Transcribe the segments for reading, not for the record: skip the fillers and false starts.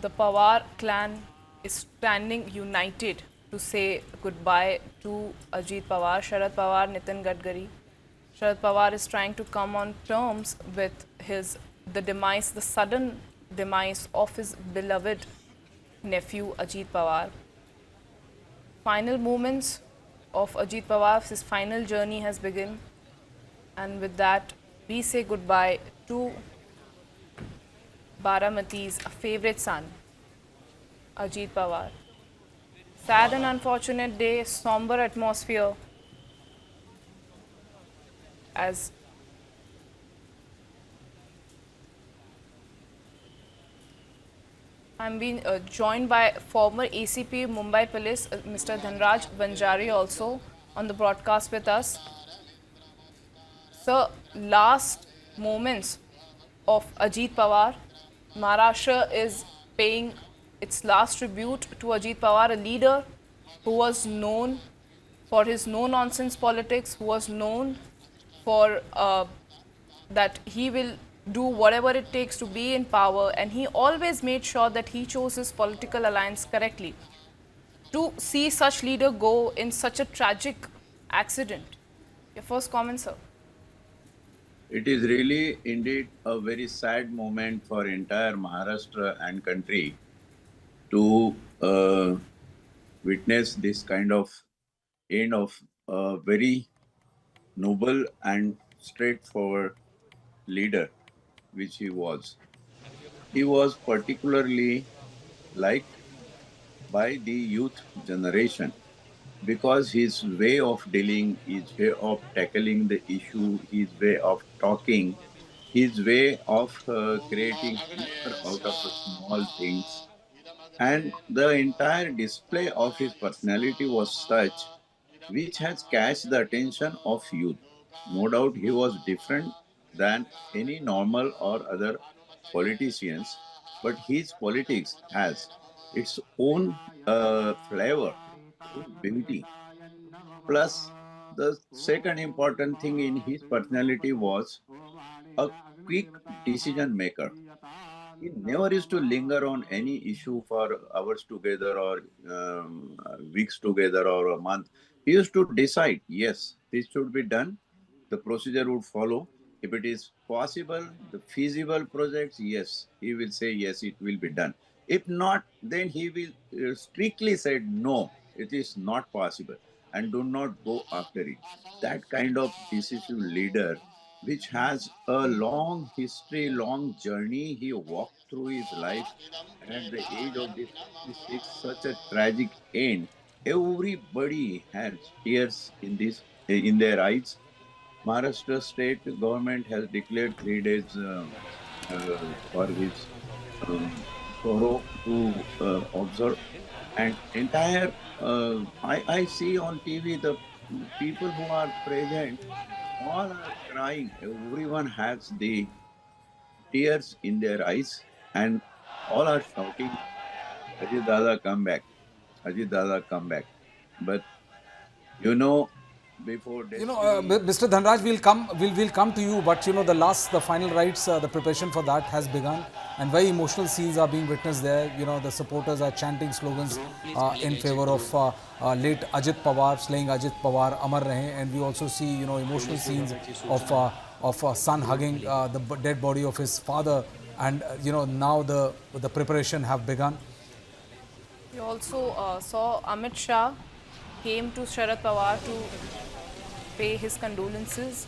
the Pawar clan is standing united to say goodbye to Ajit Pawar, Sharad Pawar, Nitin Gadkari. Sharad Pawar is trying to come on terms with the sudden demise of his beloved nephew Ajit Pawar. Final moments of Ajit Pawar, his final journey has begun, and with that, we say goodbye to Baramati's favorite son, Ajit Pawar. Sad and unfortunate day, somber atmosphere as I'm being joined by former ACP Mumbai Police, Mr. Dhanraj Banjari, also on the broadcast with us. So, last moments of Ajit Pawar. Maharashtra is paying its last tribute to Ajit Pawar, a leader who was known for his no-nonsense politics, who was known for that he will do whatever it takes to be in power, and he always made sure that he chose his political alliance correctly. To see such leader go in such a tragic accident, your first comment, sir? It is really indeed a very sad moment for entire Maharashtra and country to witness this kind of end of a very noble and straightforward leader, which he was. He was particularly liked by the youth generation because his way of dealing, his way of tackling the issue, his way of talking, his way of creating humor out of the small things, and the entire display of his personality was such which has catch the attention of youth. No doubt he was different than any normal or other politicians, but his politics has its own flavor, own beauty. Plus, the second important thing in his personality was a quick decision maker. He never used to linger on any issue for hours together or weeks together or a month. He used to decide, yes, this should be done. The procedure would follow. If it is possible, the feasible projects, yes, he will say, yes, it will be done. If not, then he will strictly say, no, it is not possible and do not go after it. That kind of decisive leader which has a long history, long journey. He walked through his life, and at the age of this 56, such a tragic end. Everybody has tears in their eyes. Maharashtra state government has declared 3 days for his sorrow to observe, and entire I see on TV the people who are present all are crying. Everyone has the tears in their eyes, and all are shouting, Ajit Dada, come back. Ajit Dada, come back. But you know, before destiny. Mr. Dhanraj, we'll come to you, but the final rites, the preparation for that has begun, and very emotional scenes are being witnessed there. The supporters are chanting slogans in favor of late Ajit Pawar, slaying Ajit Pawar, Amar Rahe, and we also see emotional scenes of a son hugging the dead body of his father, and now the preparation have begun. We also saw Amit Shah came to Sharad Pawar to pay his condolences.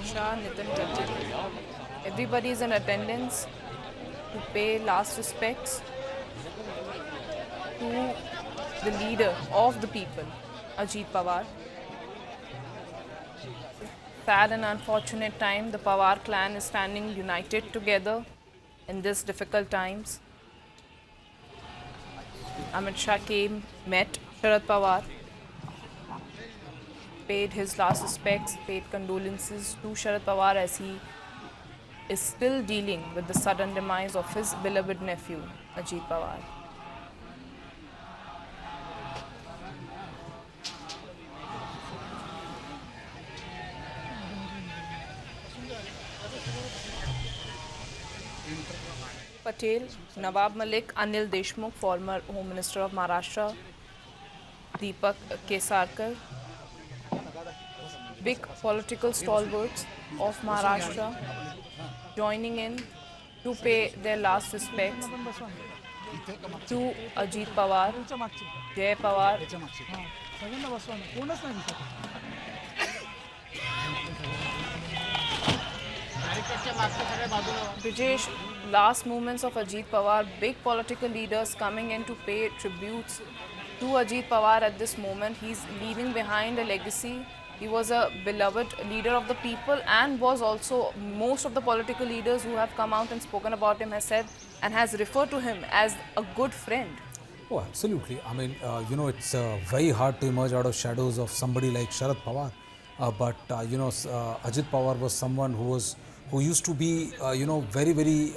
Shah, Nitin Gadkari. Everybody is in attendance to pay last respects to the leader of the people, Ajit Pawar. Sad and unfortunate time, the Pawar clan is standing united together in these difficult times. Amit Shah came, met Sharad Pawar, paid his last respects, paid condolences to Sharad Pawar as he is still dealing with the sudden demise of his beloved nephew, Ajit Pawar. Patel, Nawab Malik, Anil Deshmukh, former Home Minister of Maharashtra, Deepak Kesarkar, big political stalwarts of Maharashtra joining in to pay their last respects to Ajit Pawar, Jay Pawar, Brijesh, last moments of Ajit Pawar, big political leaders coming in to pay tributes to Ajit Pawar at this moment. He's leaving behind a legacy. He was a beloved leader of the people and was also, most of the political leaders who have come out and spoken about him has said and has referred to him as a good friend. Oh, absolutely. I mean, it's very hard to emerge out of shadows of somebody like Sharad Pawar. But Ajit Pawar was someone who used to be, very, very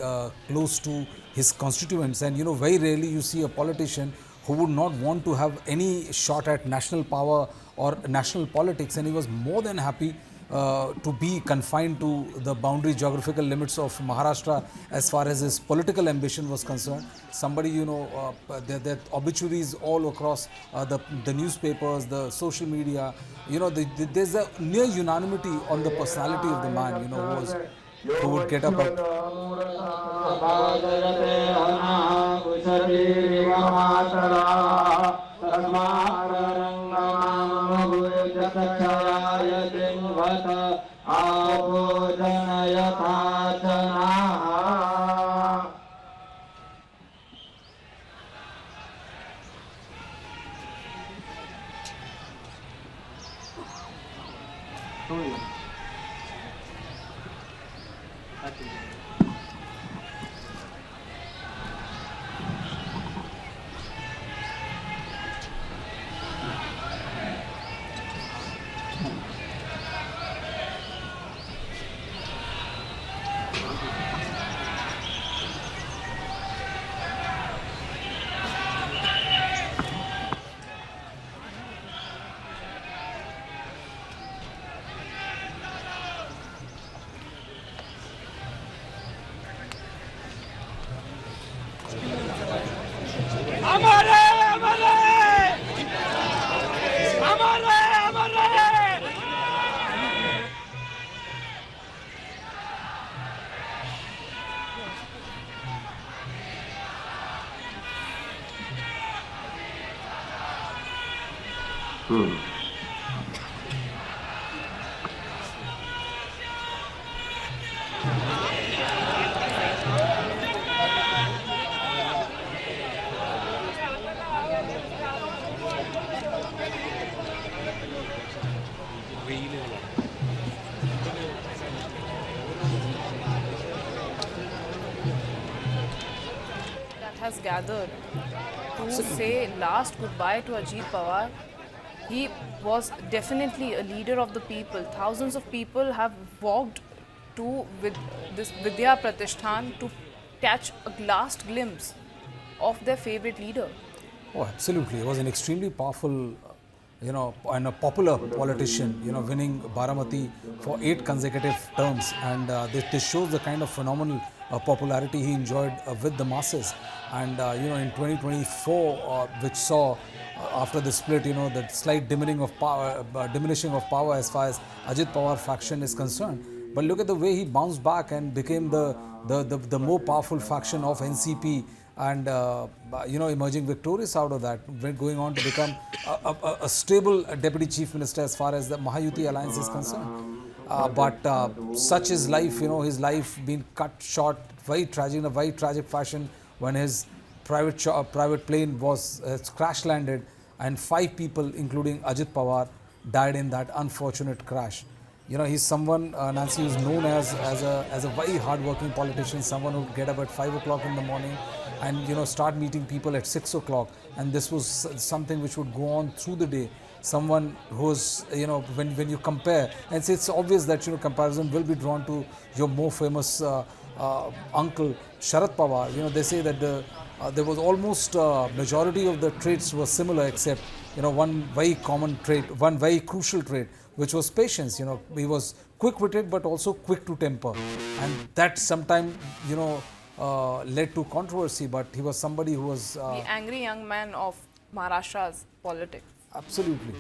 close to his constituents. And, very rarely you see a politician who would not want to have any shot at national power or national politics. And he was more than happy to be confined to the boundary geographical limits of Maharashtra as far as his political ambition was concerned. Somebody, there obituaries all across the newspapers, the social media. There's a near unanimity on the personality of the man, who would get up at that has gathered to say last goodbye to Ajit Pawar. He was definitely a leader of the people. Thousands of people have walked to with this Vidya Pratishthan to catch a last glimpse of their favorite leader. Oh, absolutely. He was an extremely powerful, and a popular politician, winning Baramati for 8 consecutive terms. And this shows the kind of phenomenal popularity he enjoyed with the masses. And, in 2024, which saw after the split, the slight diminishing of power as far as Ajit Pawar faction is concerned. But look at the way he bounced back and became the more powerful faction of NCP and, emerging victorious out of that, going on to become a stable deputy chief minister as far as the Mahayuti alliance is concerned. But such is life, his life being cut short, very tragic, in a very tragic fashion when his private plane was crash landed, and 5 people, including Ajit Pawar, died in that unfortunate crash. You know, he's someone, Nancy, who's known as a very hardworking politician, someone who would get up at 5 o'clock in the morning and, you know, start meeting people at 6 o'clock. And this was something which would go on through the day. Someone who's, you know, when you compare, and it's obvious that, you know, comparison will be drawn to your more famous uncle, Sharad Pawar. You know, they say that there was almost majority of the traits were similar, except, you know, one very common trait, one very crucial trait, which was patience. You know, he was quick-witted but also quick to temper, and that sometimes, you know, led to controversy. But he was somebody who was The angry young man of Maharashtra's politics. absolutely.